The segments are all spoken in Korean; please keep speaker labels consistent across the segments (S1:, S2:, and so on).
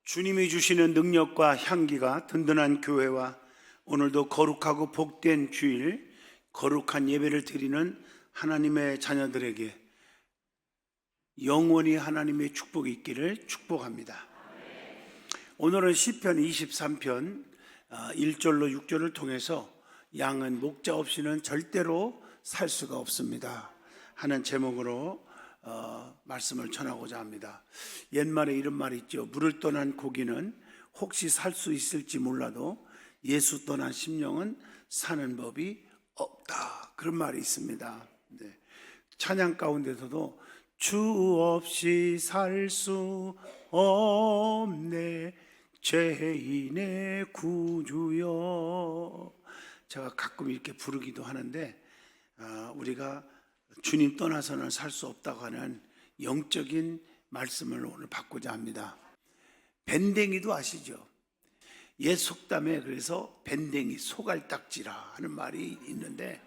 S1: 주님이 주시는 능력과 향기가 든든한 교회와 오늘도 거룩하고 복된 주일, 거룩한 예배를 드리는 하나님의 자녀들에게 영원히 하나님의 축복이 있기를 축복합니다. 오늘은 시편 23편 1절로 6절을 통해서 양은 목자 없이는 절대로 살 수가 없습니다 하는 제목으로 말씀을 전하고자 합니다. 옛말에 이런 말이 있죠. 물을 떠난 고기는 혹시 살 수 있을지 몰라도 예수 떠난 심령은 사는 법이 없다, 그런 말이 있습니다. 네. 찬양 가운데서도 주 없이 살 수 없네 죄인의 구주여, 제가 가끔 이렇게 부르기도 하는데 우리가 주님 떠나서는 살 수 없다고 하는 영적인 말씀을 오늘 받고자 합니다. 밴댕이도 아시죠? 옛 속담에 그래서 밴댕이 소갈딱지라 하는 말이 있는데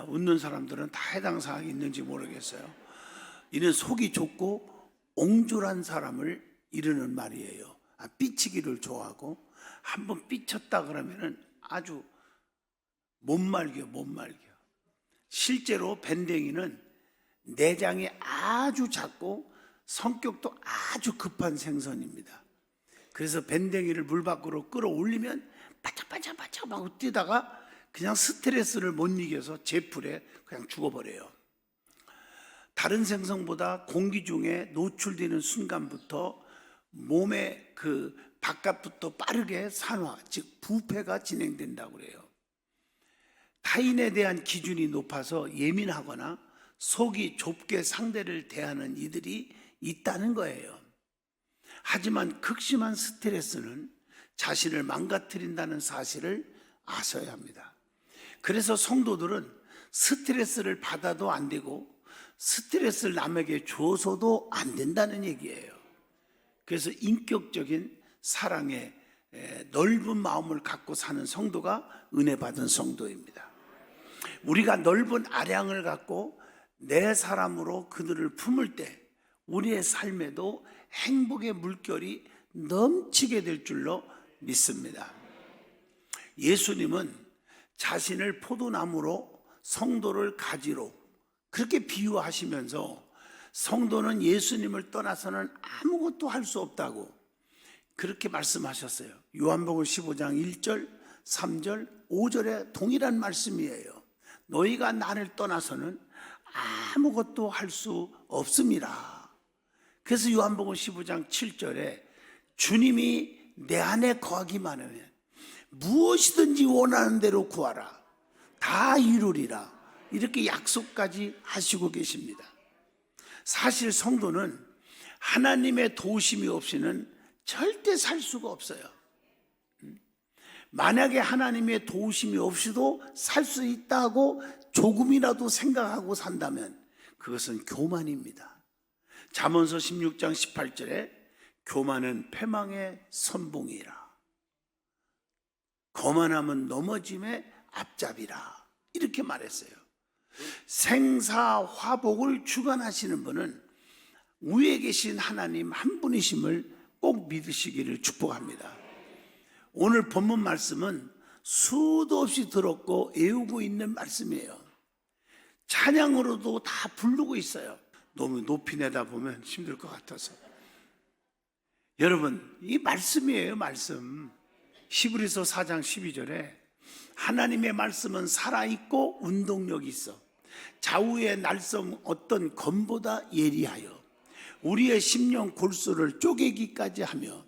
S1: 웃는 사람들은 다 해당 사항이 있는지 모르겠어요. 이는 속이 좁고 옹졸한 사람을 이르는 말이에요. 삐치기를 좋아하고 한번 삐쳤다 그러면은 아주 못 말겨. 실제로 밴댕이는 내장이 아주 작고 성격도 아주 급한 생선입니다. 그래서 밴댕이를 물 밖으로 끌어올리면 바짝바짝 막 뛰다가 그냥 스트레스를 못 이겨서 제풀에 그냥 죽어버려요. 다른 생선보다 공기 중에 노출되는 순간부터 몸의 그 바깥부터 빠르게 산화, 즉 부패가 진행된다고 그래요. 타인에 대한 기준이 높아서 예민하거나 속이 좁게 상대를 대하는 이들이 있다는 거예요. 하지만 극심한 스트레스는 자신을 망가뜨린다는 사실을 아셔야 합니다. 그래서 성도들은 스트레스를 받아도 안 되고 스트레스를 남에게 줘서도 안 된다는 얘기예요. 그래서 인격적인 사랑의 넓은 마음을 갖고 사는 성도가 은혜 받은 성도입니다. 우리가 넓은 아량을 갖고 내 사람으로 그들을 품을 때 우리의 삶에도 행복의 물결이 넘치게 될 줄로 믿습니다. 예수님은 자신을 포도나무로 성도를 가지로 그렇게 비유하시면서 성도는 예수님을 떠나서는 아무것도 할 수 없다고 그렇게 말씀하셨어요. 요한복음 15장 1절, 3절, 5절에 동일한 말씀이에요. 너희가 나를 떠나서는 아무것도 할 수 없음이라. 그래서 요한복음 15장 7절에 주님이 내 안에 거하기만 하면 무엇이든지 원하는 대로 구하라 다 이루리라, 이렇게 약속까지 하시고 계십니다. 사실 성도는 하나님의 도우심이 없이는 절대 살 수가 없어요. 만약에 하나님의 도우심이 없이도 살 수 있다고 조금이라도 생각하고 산다면 그것은 교만입니다. 잠언서 16장 18절에 교만은 패망의 선봉이라, 거만함은 넘어짐의 앞잡이라, 이렇게 말했어요. 생사화복을 주관하시는 분은 위에 계신 하나님 한 분이심을 꼭 믿으시기를 축복합니다. 오늘 본문 말씀은 수도 없이 들었고 외우고 있는 말씀이에요. 찬양으로도 다 부르고 있어요. 너무 높이 내다보면 힘들 것 같아서. 여러분, 이 말씀이에요, 말씀. 히브리서 4장 12절에 하나님의 말씀은 살아있고 운동력이 있어 좌우의 날성 어떤 검보다 예리하여 우리의 심령 골수를 쪼개기까지 하며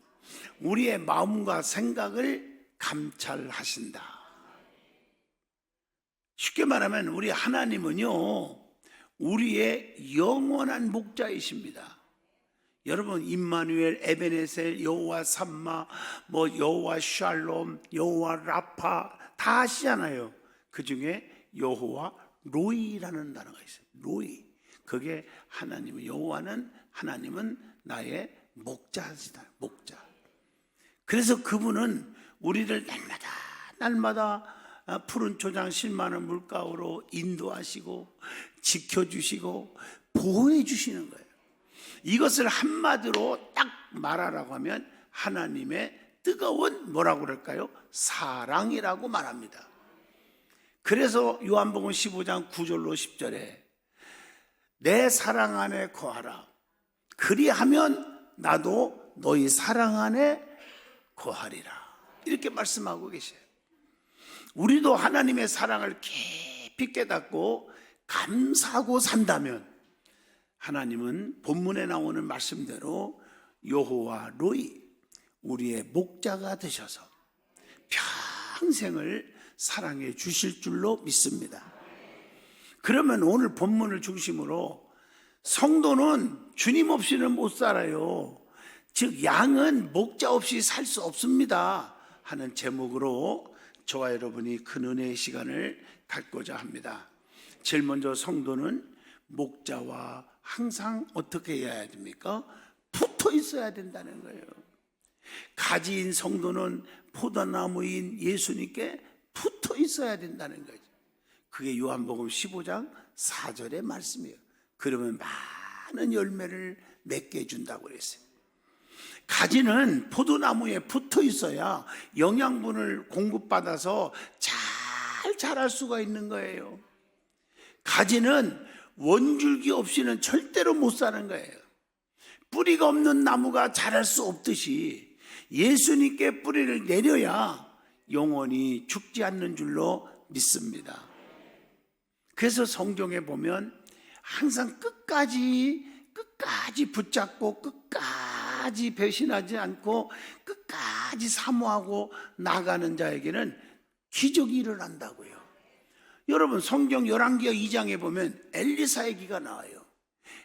S1: 우리의 마음과 생각을 감찰하신다. 쉽게 말하면 우리 하나님은요, 우리의 영원한 목자이십니다. 여러분, 임마누엘, 에베네셀, 여호와 삼마, 여호와 샬롬, 여호와 라파 다 아시잖아요. 그 중에 여호와 로이라는 단어가 있어요. 로이. 그게 하나님은, 여호와는, 하나님은 나의 목자시다. 목자. 그래서 그분은 우리를 날마다 푸른 초장 실만한 물가로 인도하시고 지켜주시고 보호해 주시는 거예요. 이것을 한마디로 딱 말하라고 하면 하나님의 뜨거운 뭐라고 그럴까요? 사랑이라고 말합니다. 그래서 요한복음 15장 9절로 10절에 내 사랑 안에 거하라. 그리하면 나도 너희 사랑 안에 거하리라. 이렇게 말씀하고 계세요. 우리도 하나님의 사랑을 깊이 깨닫고 감사하고 산다면 하나님은 본문에 나오는 말씀대로 여호와 로이 우리의 목자가 되셔서 평생을 사랑해 주실 줄로 믿습니다. 그러면 오늘 본문을 중심으로 성도는 주님 없이는 못 살아요. 즉 양은 목자 없이 살 수 없습니다 하는 제목으로 저와 여러분이 큰 은혜의 시간을 갖고자 합니다. 제일 먼저 성도는 목자와 항상 어떻게 해야 됩니까? 붙어 있어야 된다는 거예요. 가지인 성도는 포도나무인 예수님께 붙어 있어야 된다는 거죠. 그게 요한복음 15장 4절의 말씀이에요. 그러면 많은 열매를 맺게 해준다고 그랬어요. 가지는 포도나무에 붙어 있어야 영양분을 공급받아서 잘 자랄 수가 있는 거예요. 가지는 원줄기 없이는 절대로 못 사는 거예요. 뿌리가 없는 나무가 자랄 수 없듯이 예수님께 뿌리를 내려야 영원히 죽지 않는 줄로 믿습니다. 그래서 성경에 보면 항상 끝까지 붙잡고 끝까지 배신하지 않고 끝까지 사모하고 나가는 자에게는 기적이 일어난다고요. 여러분 성경 열왕기하 2장에 보면 엘리사 얘기가 나와요.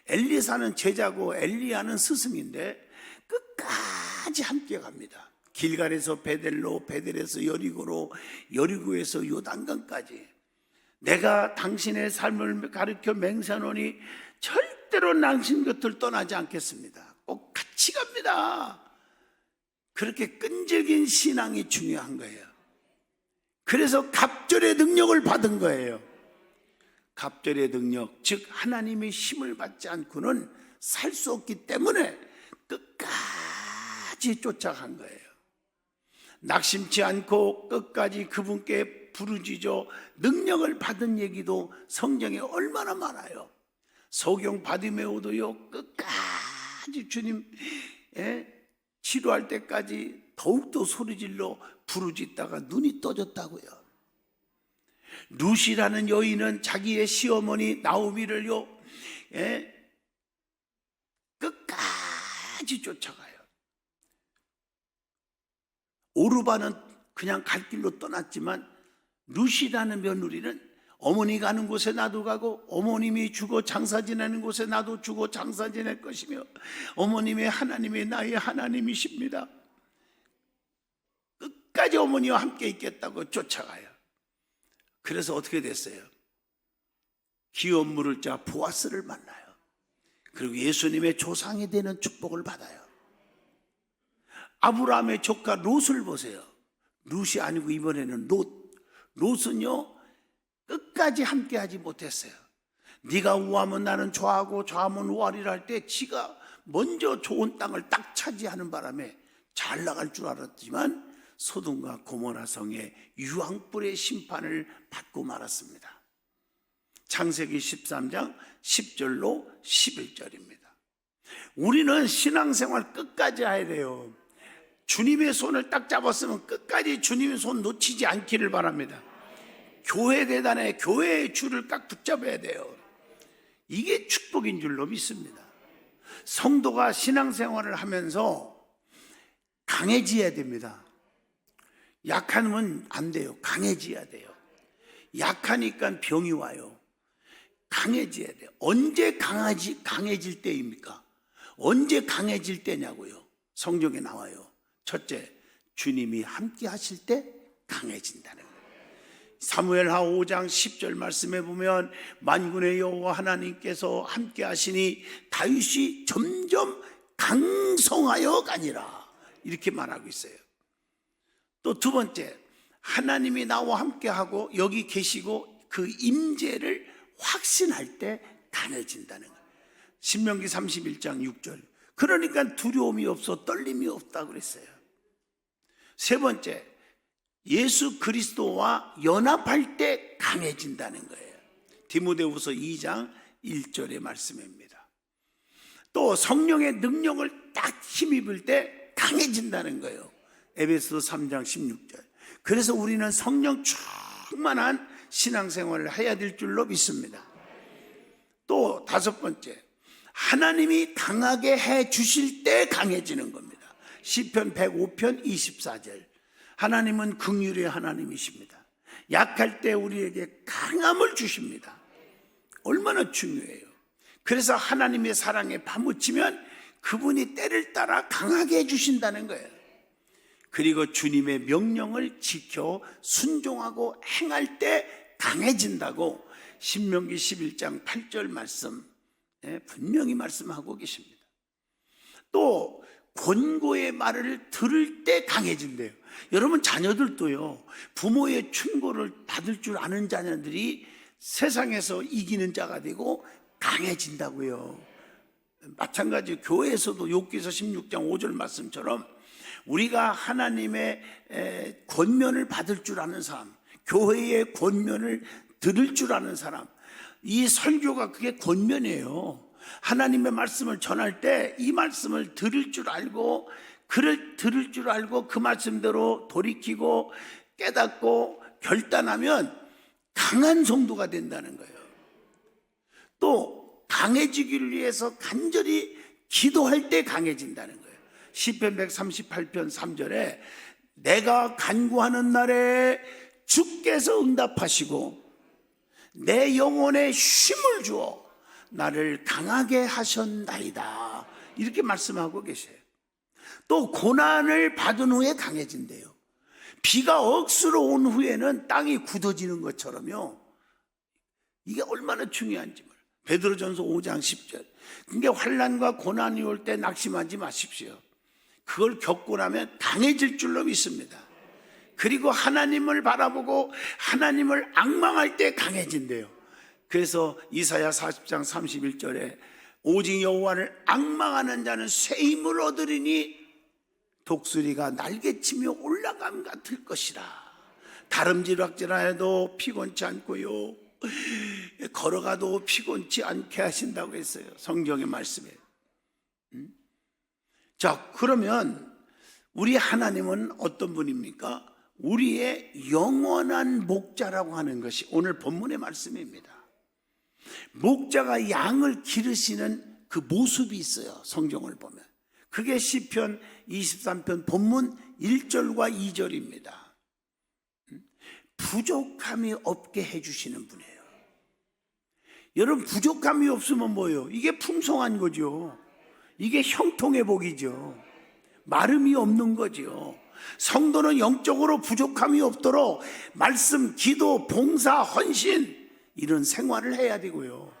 S1: 엘리사는 제자고 엘리야는 스승인데 끝까지 함께 갑니다. 길갈에서 베델로, 베델에서 여리고로, 여리고에서 요단강까지 내가 당신의 삶을 가르쳐 맹세하노니 절대로 당신 곁을 떠나지 않겠습니다. 꼭 같이 갑니다. 그렇게 끈질긴 신앙이 중요한 거예요. 그래서 갑절의 능력을 받은 거예요. 갑절의 능력, 즉 하나님의 힘을 받지 않고는 살 수 없기 때문에 끝까지 쫓아간 거예요. 낙심치 않고 끝까지 그분께 부르짖어 능력을 받은 얘기도 성경에 얼마나 많아요. 소경 바디메오도요 끝까지 주님 치료할 때까지 더욱더 소리질러 부르짖다가 눈이 떠졌다고요. 루시라는 여인은 자기의 시어머니 나오미를요 끝까지 쫓아가요. 오르바는 그냥 갈 길로 떠났지만 루시라는 며느리는 어머니 가는 곳에 나도 가고 어머님이 죽어 장사 지내는 곳에 나도 죽어 장사 지낼 것이며 어머님의 하나님이 나의 하나님이십니다. 끝까지 어머니와 함께 있겠다고 쫓아가요. 그래서 어떻게 됐어요? 기업 물을 자 보아스를 만나요. 그리고 예수님의 조상이 되는 축복을 받아요. 아브라함의 조카 롯을 보세요. 롯이 아니고 이번에는 롯은요 끝까지 함께하지 못했어요. 네가 우하면 나는 좌하고 좌하면 우하리라 할 때 지가 먼저 좋은 땅을 딱 차지하는 바람에 잘 나갈 줄 알았지만 소돔과 고모라 성의 유황불의 심판을 받고 말았습니다. 창세기 13장 10절로 11절입니다. 우리는 신앙생활 끝까지 해야 돼요. 주님의 손을 딱 잡았으면 끝까지 주님의 손 놓치지 않기를 바랍니다. 교회 대단에 교회의 줄을 딱 붙잡아야 돼요. 이게 축복인 줄로 믿습니다. 성도가 신앙생활을 하면서 강해져야 됩니다. 약하면 안 돼요. 강해져야 돼요. 약하니까 병이 와요. 강해져야 돼요. 언제 강해질 때입니까? 언제 강해질 때냐고요. 성경에 나와요. 첫째, 주님이 함께 하실 때 강해진다는 거예요. 사무엘하 5장 10절 말씀에 보면 만군의 여호와 하나님께서 함께 하시니 다윗이 점점 강성하여 가니라 이렇게 말하고 있어요. 또 두 번째, 하나님이 나와 함께하고 여기 계시고 그 임재를 확신할 때 강해진다는 거예요. 신명기 31장 6절. 그러니까 두려움이 없어 떨림이 없다 그랬어요. 세 번째, 예수 그리스도와 연합할 때 강해진다는 거예요. 디모데후서 2장 1절의 말씀입니다. 또 성령의 능력을 딱 힘입을 때 강해진다는 거예요. 에베소서 3장 16절. 그래서 우리는 성령 충만한 신앙생활을 해야 될 줄로 믿습니다. 또 다섯 번째, 하나님이 강하게 해 주실 때 강해지는 겁니다. 시편 105편 24절. 하나님은 긍휼의 하나님이십니다. 약할 때 우리에게 강함을 주십니다. 얼마나 중요해요. 그래서 하나님의 사랑에 파묻히면 그분이 때를 따라 강하게 해주신다는 거예요. 그리고 주님의 명령을 지켜 순종하고 행할 때 강해진다고 신명기 11장 8절 말씀 분명히 말씀하고 계십니다. 또 권고의 말을 들을 때 강해진대요. 여러분, 자녀들도요, 부모의 충고를 받을 줄 아는 자녀들이 세상에서 이기는 자가 되고 강해진다고요. 마찬가지 교회에서도 욥기서 16장 5절 말씀처럼 우리가 하나님의 권면을 받을 줄 아는 사람, 교회의 권면을 들을 줄 아는 사람, 이 설교가 그게 권면이에요. 하나님의 말씀을 전할 때 이 말씀을 들을 줄 알고, 그를 들을 줄 알고 그 말씀대로 돌이키고 깨닫고 결단하면 강한 성도가 된다는 거예요. 또 강해지기를 위해서 간절히 기도할 때 강해진다는 거예요. 시편 138편 3절에 내가 간구하는 날에 주께서 응답하시고 내 영혼에 쉼을 주어 나를 강하게 하셨나이다, 이렇게 말씀하고 계세요. 또 고난을 받은 후에 강해진대요. 비가 억수로 온 후에는 땅이 굳어지는 것처럼요. 이게 얼마나 중요한지 몰라요. 베드로전서 5장 10절. 그러니까 환난과 고난이 올 때 낙심하지 마십시오. 그걸 겪고 나면 강해질 줄로 믿습니다. 그리고 하나님을 바라보고 하나님을 앙망할 때 강해진대요. 그래서 이사야 40장 31절에 오직 여호와를 앙망하는 자는 새 힘을 얻으리니 독수리가 날개치며 올라감 같을 것이라. 다름질락질하여도 피곤치 않고요, 걸어가도 피곤치 않게 하신다고 했어요. 성경의 말씀에. 자, 그러면 우리 하나님은 어떤 분입니까? 우리의 영원한 목자라고 하는 것이 오늘 본문의 말씀입니다. 목자가 양을 기르시는 그 모습이 있어요. 성경을 보면 그게 시편 23편 본문 1절과 2절입니다. 부족함이 없게 해주시는 분이에요. 여러분, 부족함이 없으면 뭐예요? 이게 풍성한 거죠. 이게 형통의 복이죠. 마름이 없는 거죠. 성도는 영적으로 부족함이 없도록 말씀, 기도, 봉사, 헌신 이런 생활을 해야 되고요.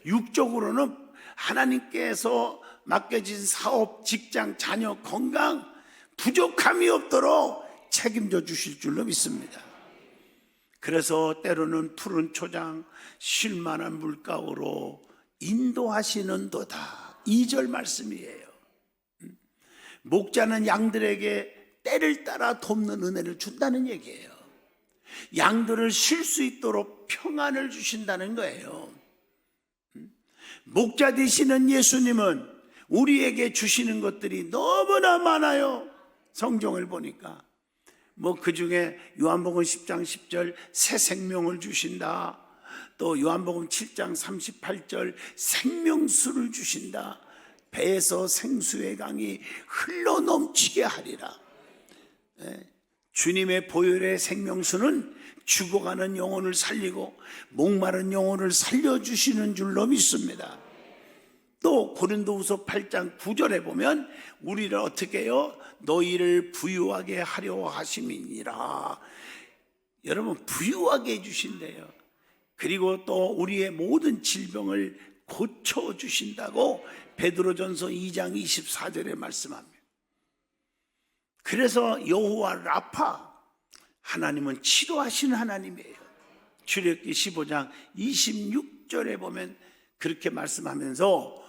S1: 육적으로는 하나님께서 맡겨진 사업, 직장, 자녀, 건강 부족함이 없도록 책임져 주실 줄로 믿습니다. 그래서 때로는 푸른 초장, 쉴만한 물가로 인도하시는도다, 2절 말씀이에요. 목자는 양들에게 때를 따라 돕는 은혜를 준다는 얘기예요. 양들을 쉴 수 있도록 평안을 주신다는 거예요. 목자 되시는 예수님은 우리에게 주시는 것들이 너무나 많아요. 성경을 보니까 그 중에 요한복음 10장 10절 새 생명을 주신다, 또 요한복음 7장 38절 생명수를 주신다, 배에서 생수의 강이 흘러넘치게 하리라. 주님의 보혈의 생명수는 죽어가는 영혼을 살리고 목마른 영혼을 살려주시는 줄로 믿습니다. 또 고린도후서 8장 9절에 보면 우리를 어떻게 해요? 너희를 부유하게 하려 하심이니라. 여러분, 부유하게 해주신대요. 그리고 또 우리의 모든 질병을 고쳐주신다고 베드로전서 2장 24절에 말씀합니다. 그래서 여호와 라파, 하나님은 치료하시는 하나님이에요. 출애굽기 15장 26절에 보면 그렇게 말씀하면서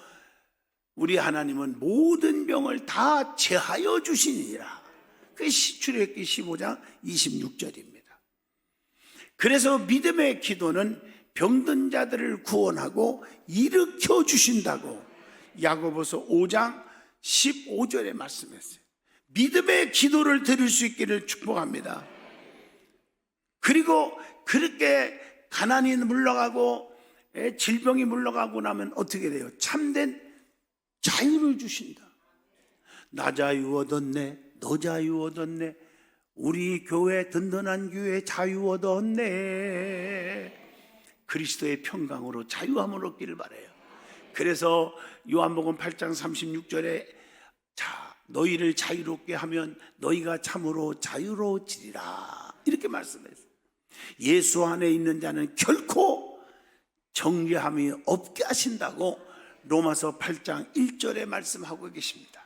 S1: 우리 하나님은 모든 병을 다 제하여 주시니라. 그게 출애굽기 15장 26절입니다. 그래서 믿음의 기도는 병든 자들을 구원하고 일으켜 주신다고 야고보서 5장 15절에 말씀했어요. 믿음의 기도를 드릴 수 있기를 축복합니다. 그리고 그렇게 가난이 물러가고 질병이 물러가고 나면 어떻게 돼요? 참된 자유를 주신다. 나 자유 얻었네, 너 자유 얻었네, 우리 교회 든든한 교회 자유 얻었네. 그리스도의 평강으로 자유함을 얻기를 바라요. 그래서 요한복음 8장 36절에 자, 너희를 자유롭게 하면 너희가 참으로 자유로워지리라 이렇게 말씀했어요. 예수 안에 있는 자는 결코 정죄함이 없게 하신다고 로마서 8장 1절에 말씀하고 계십니다.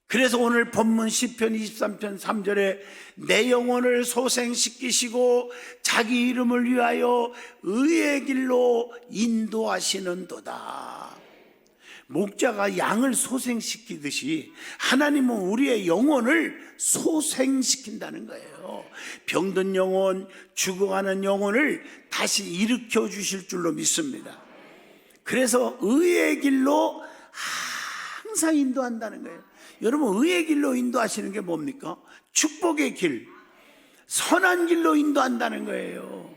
S1: 그래서 오늘 본문 시편 23편 3절에 내 영혼을 소생시키시고 자기 이름을 위하여 의의 길로 인도하시는도다. 목자가 양을 소생시키듯이 하나님은 우리의 영혼을 소생시킨다는 거예요. 병든 영혼, 죽어가는 영혼을 다시 일으켜 주실 줄로 믿습니다. 그래서 의의 길로 항상 인도한다는 거예요. 여러분, 의의 길로 인도하시는 게 뭡니까? 축복의 길, 선한 길로 인도한다는 거예요.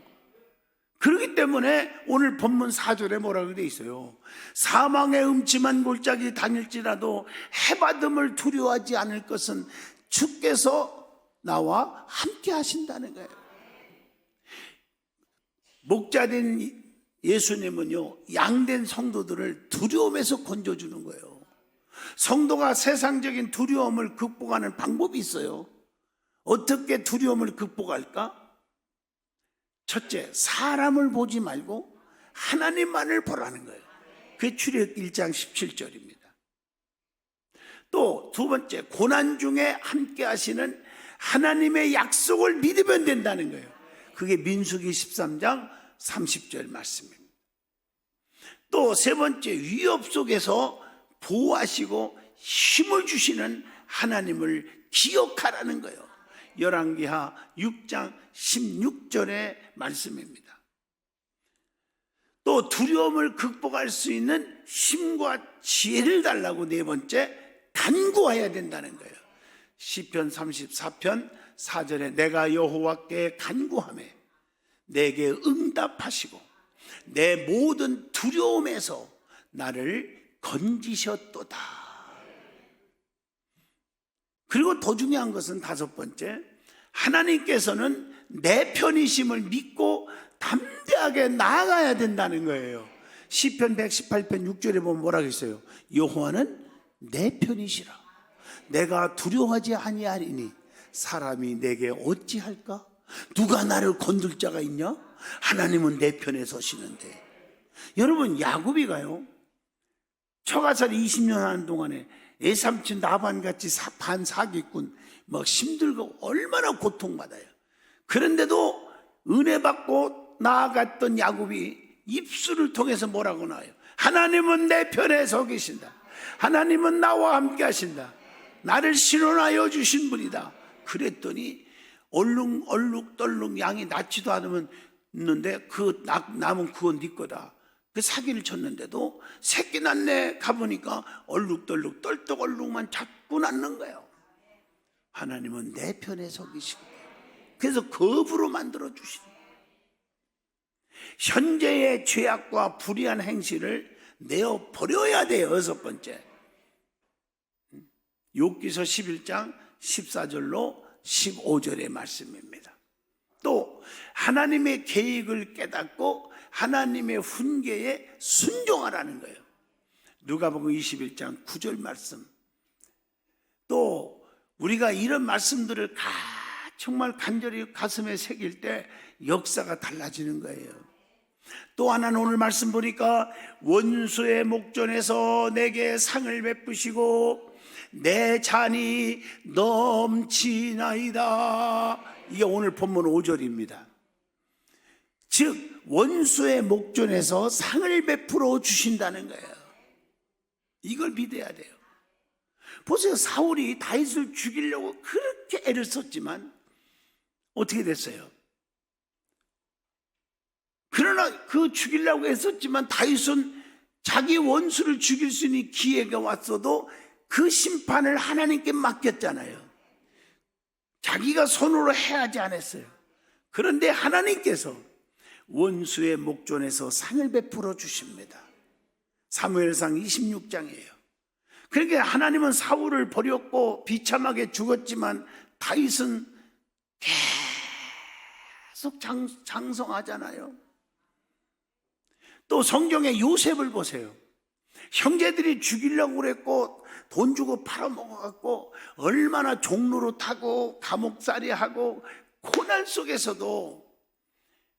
S1: 그렇기 때문에 오늘 본문 4절에 뭐라고 되어 있어요? 사망의 음침한 골짜기 다닐지라도 해받음을 두려워하지 않을 것은 주께서 나와 함께 하신다는 거예요. 목자된 예수님은요, 양된 성도들을 두려움에서 건져주는 거예요. 성도가 세상적인 두려움을 극복하는 방법이 있어요. 어떻게 두려움을 극복할까? 첫째, 사람을 보지 말고 하나님만을 보라는 거예요. 그게 출애굽기 1장 17절입니다. 또 두 번째, 고난 중에 함께 하시는 하나님의 약속을 믿으면 된다는 거예요. 그게 민수기 13장 30절 말씀입니다. 또 세 번째, 위협 속에서 보호하시고 힘을 주시는 하나님을 기억하라는 거예요. 열왕기하 6장 16절의 말씀입니다. 또 두려움을 극복할 수 있는 힘과 지혜를 달라고 네 번째, 간구해야 된다는 거예요. 시편 34편 4절에 내가 여호와께 간구하매 내게 응답하시고 내 모든 두려움에서 나를 건지셨도다. 그리고 더 중요한 것은 다섯 번째, 하나님께서는 내 편이심을 믿고 담대하게 나아가야 된다는 거예요. 시편 118편 6절에 보면 뭐라고 했어요? 여호와는 내 편이시라. 내가 두려워하지 아니하리니 사람이 내게 어찌할까? 누가 나를 건들 자가 있냐? 하나님은 내 편에 서시는데. 여러분, 야곱이가요, 처가살이 20년 하는 동안에 애삼촌 나반같이 반사기꾼 막 힘들고 얼마나 고통받아요. 그런데도 은혜 받고 나아갔던 야곱이 입술을 통해서 뭐라고 나와요? 하나님은 내 편에 서 계신다. 하나님은 나와 함께 하신다. 나를 신원하여 주신 분이다. 그랬더니 얼룩덜룩 양이 낳지도 않았는데 그 남은 그건 네 거다. 그 사기를 쳤는데도 새끼 낳네 가보니까 얼룩덜룩 떨떡얼룩만 자꾸 낳는 거예요. 하나님은 내 편에 서 계시고 그래서 거부로 만들어 주시는 거예요. 현재의 죄악과 불의한 행실을 내어 버려야 돼요. 여섯 번째, 욥기서 11장 14절로 15절의 말씀입니다. 또 하나님의 계획을 깨닫고 하나님의 훈계에 순종하라는 거예요. 누가복음 21장 9절 말씀. 또 우리가 이런 말씀들을 정말 간절히 가슴에 새길 때 역사가 달라지는 거예요. 또 하나는 오늘 말씀 보니까 원수의 목전에서 내게 상을 베푸시고 내 잔이 넘치나이다 이게 오늘 본문 5절입니다. 즉 원수의 목전에서 상을 베풀어 주신다는 거예요. 이걸 믿어야 돼요. 보세요. 사울이 다윗을 죽이려고 그렇게 애를 썼지만 어떻게 됐어요? 그러나 그 죽이려고 애썼지만 다윗은 자기 원수를 죽일 수 있는 기회가 왔어도 그 심판을 하나님께 맡겼잖아요. 자기가 손으로 해야 하지 않았어요. 그런데 하나님께서 원수의 목전에서 상을 베풀어 주십니다. 사무엘상 26장이에요. 그러니까 하나님은 사울을 버렸고 비참하게 죽었지만 다윗은 계속 장성하잖아요. 또 성경에 요셉을 보세요. 형제들이 죽이려고 그랬고 돈 주고 팔아먹어갖고 얼마나 종로로 타고 감옥살이하고 고난 속에서도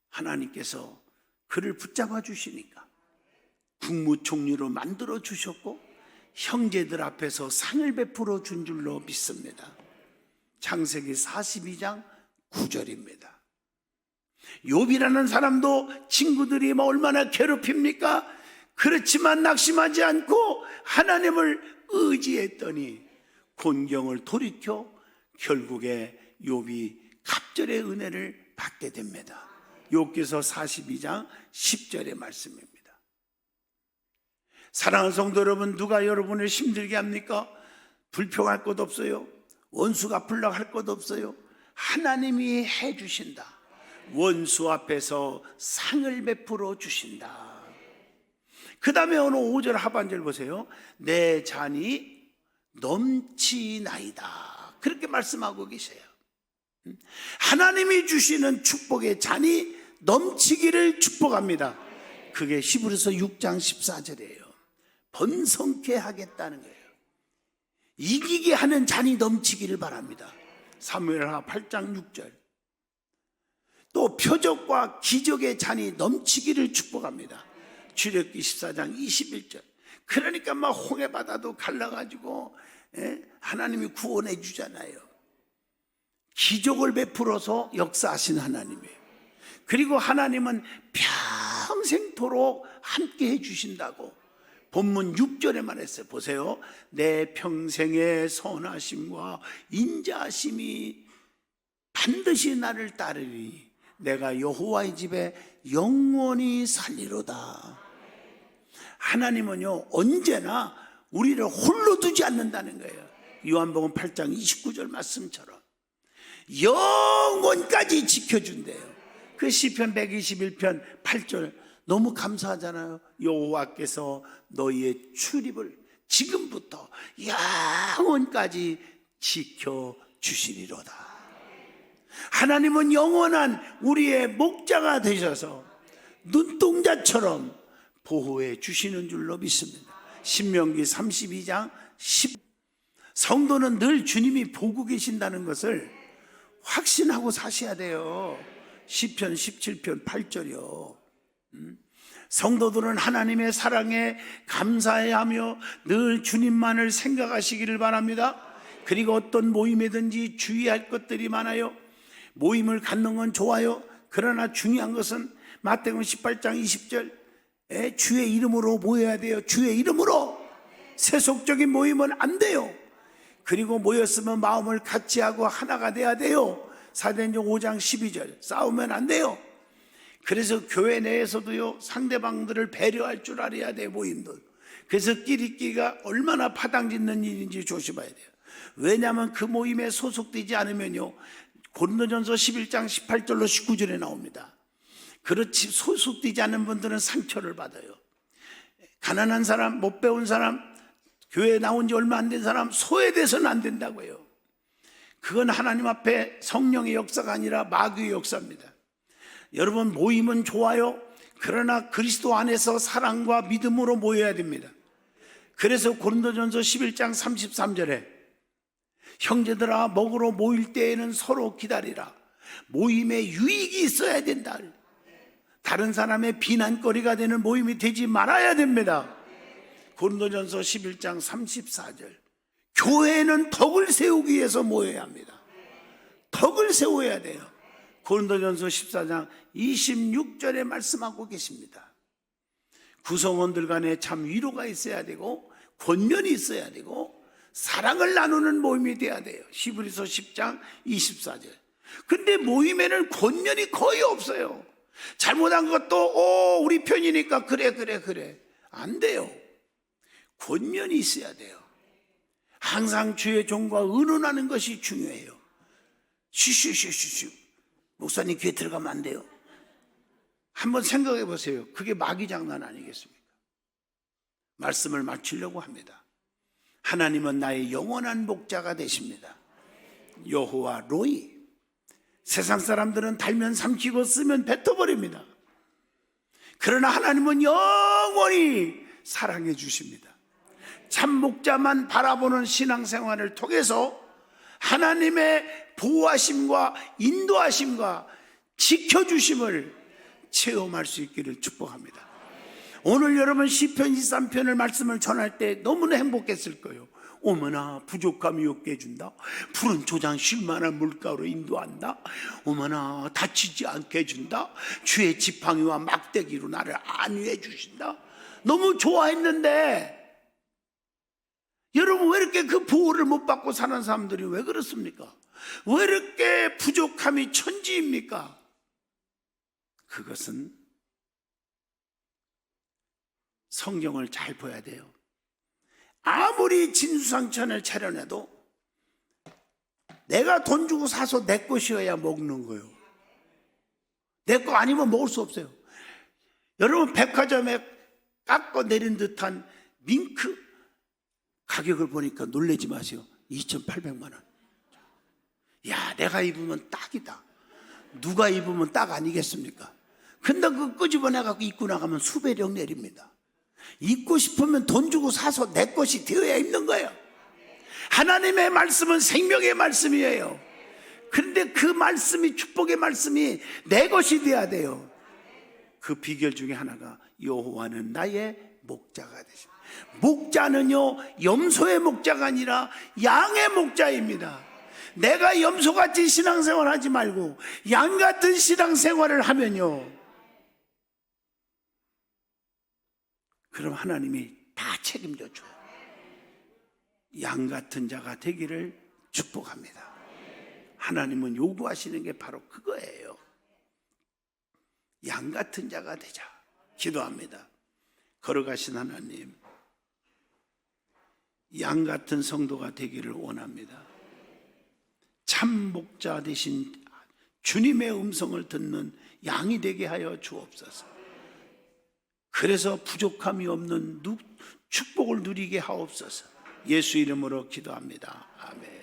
S1: 하나님께서 그를 붙잡아 주시니까 국무총리로 만들어 주셨고 형제들 앞에서 상을 베풀어 준 줄로 믿습니다. 창세기 42장 9절입니다. 욥이라는 사람도 친구들이 얼마나 괴롭힙니까? 그렇지만 낙심하지 않고 하나님을 의지했더니 곤경을 돌이켜 결국에 욥이 갑절의 은혜를 받게 됩니다. 욥기서 42장 10절의 말씀입니다. 사랑하는 성도 여러분, 누가 여러분을 힘들게 합니까? 불평할 것 없어요. 원수 갚으려고 할 것 없어요. 하나님이 해주신다. 원수 앞에서 상을 베풀어 주신다. 그 다음에 오늘 5절 하반절 보세요. 내 잔이 넘치나이다. 그렇게 말씀하고 계세요. 하나님이 주시는 축복의 잔이 넘치기를 축복합니다. 그게 히브리서 6장 14절이에요. 번성케 하겠다는 거예요. 이기게 하는 잔이 넘치기를 바랍니다. 사무엘하 8장 6절. 또 표적과 기적의 잔이 넘치기를 축복합니다. 출애굽기 14장 21절. 그러니까 막 홍해바다도 갈라가지고 하나님이 구원해 주잖아요. 기적을 베풀어서 역사하신 하나님이에요. 그리고 하나님은 평생토록 함께 해주신다고 본문 6절에 말했어요. 보세요. 내 평생의 선하심과 인자하심이 반드시 나를 따르리. 내가 여호와의 집에 영원히 살리로다. 하나님은요 언제나 우리를 홀로 두지 않는다는 거예요. 요한복음 8장 29절 말씀처럼 영원까지 지켜준대요. 그 시편 121편 8절 너무 감사하잖아요. 여호와께서 너희의 출입을 지금부터 영원까지 지켜주시리로다. 하나님은 영원한 우리의 목자가 되셔서 눈동자처럼 보호해 주시는 줄로 믿습니다. 신명기 32장 10. 성도는 늘 주님이 보고 계신다는 것을 확신하고 사셔야 돼요. 시편 17편 8절이요. 성도들은 하나님의 사랑에 감사해야 하며 늘 주님만을 생각하시기를 바랍니다. 그리고 어떤 모임에든지 주의할 것들이 많아요. 모임을 갖는 건 좋아요. 그러나 중요한 것은 마태복음 18장 20절 주의 이름으로 모여야 돼요. 주의 이름으로. 세속적인 모임은 안 돼요. 그리고 모였으면 마음을 같이 하고 하나가 돼야 돼요. 사도행전 5장 12절 싸우면 안 돼요. 그래서 교회 내에서도요 상대방들을 배려할 줄 알아야 돼요. 모임도. 그래서 끼리끼리가 얼마나 파당짓는 일인지 조심해야 돼요. 왜냐하면 그 모임에 소속되지 않으면요 고린도전서 11장 18절로 19절에 나옵니다. 그렇지 소속되지 않은 분들은 상처를 받아요. 가난한 사람, 못 배운 사람, 교회에 나온 지 얼마 안 된 사람 소외돼서는 안 된다고요. 그건 하나님 앞에 성령의 역사가 아니라 마귀의 역사입니다. 여러분 모임은 좋아요. 그러나 그리스도 안에서 사랑과 믿음으로 모여야 됩니다. 그래서 고린도전서 11장 33절에 형제들아 먹으러 모일 때에는 서로 기다리라. 모임에 유익이 있어야 된다. 다른 사람의 비난거리가 되는 모임이 되지 말아야 됩니다. 고린도전서 11장 34절. 교회는 덕을 세우기 위해서 모여야 합니다. 덕을 세워야 돼요. 고린도전서 14장 26절에 말씀하고 계십니다. 구성원들 간에 참 위로가 있어야 되고 권면이 있어야 되고 사랑을 나누는 모임이 돼야 돼요. 히브리서 10장 24절. 근데 모임에는 권면이 거의 없어요. 잘못한 것도 우리 편이니까 그래 안 돼요. 권면이 있어야 돼요. 항상 주의 종과 의논하는 것이 중요해요. 쉬쉬쉬쉬 목사님 귀에 들어가면 안 돼요. 한번 생각해 보세요. 그게 마귀 장난 아니겠습니까? 말씀을 마치려고 합니다. 하나님은 나의 영원한 목자가 되십니다. 여호와 로이. 세상 사람들은 달면 삼키고 쓰면 뱉어버립니다. 그러나 하나님은 영원히 사랑해 주십니다. 참 목자만 바라보는 신앙생활을 통해서 하나님의 보호하심과 인도하심과 지켜주심을 체험할 수 있기를 축복합니다. 오늘 여러분 시편 23편을 말씀을 전할 때 너무나 행복했을 거예요. 어머나 부족함이 없게 해준다. 푸른 초장 쉴만한 물가로 인도한다. 어머나 다치지 않게 해준다. 주의 지팡이와 막대기로 나를 안위해 주신다. 너무 좋아했는데 여러분 왜 이렇게 그 보호를 못 받고 사는 사람들이 왜 그렇습니까? 왜 이렇게 부족함이 천지입니까? 그것은 성경을 잘 봐야 돼요. 아무리 진수성찬을 차려내도 내가 돈 주고 사서 내 것이어야 먹는 거예요. 내 거 아니면 먹을 수 없어요. 여러분 백화점에 깎아 내린 듯한 밍크 가격을 보니까 놀라지 마세요. 2,800만 원. 야, 내가 입으면 딱이다. 누가 입으면 딱 아니겠습니까? 근데 그거 끄집어내갖고 입고 나가면 수배령 내립니다. 입고 싶으면 돈 주고 사서 내 것이 되어야 입는 거예요. 하나님의 말씀은 생명의 말씀이에요. 그런데 그 말씀이 축복의 말씀이 내 것이 되어야 돼요. 그 비결 중에 하나가 여호와는 나의 목자가 되십니다. 목자는요 염소의 목자가 아니라 양의 목자입니다. 내가 염소같이 신앙생활 하지 말고 양같은 신앙생활을 하면요 그럼 하나님이 다 책임져 줘요. 양같은 자가 되기를 축복합니다. 하나님은 요구하시는 게 바로 그거예요. 양같은 자가 되자 기도합니다. 걸어가신 하나님, 양같은 성도가 되기를 원합니다. 참 목자 되신 주님의 음성을 듣는 양이 되게 하여 주옵소서. 그래서 부족함이 없는 축복을 누리게 하옵소서. 예수 이름으로 기도합니다. 아멘.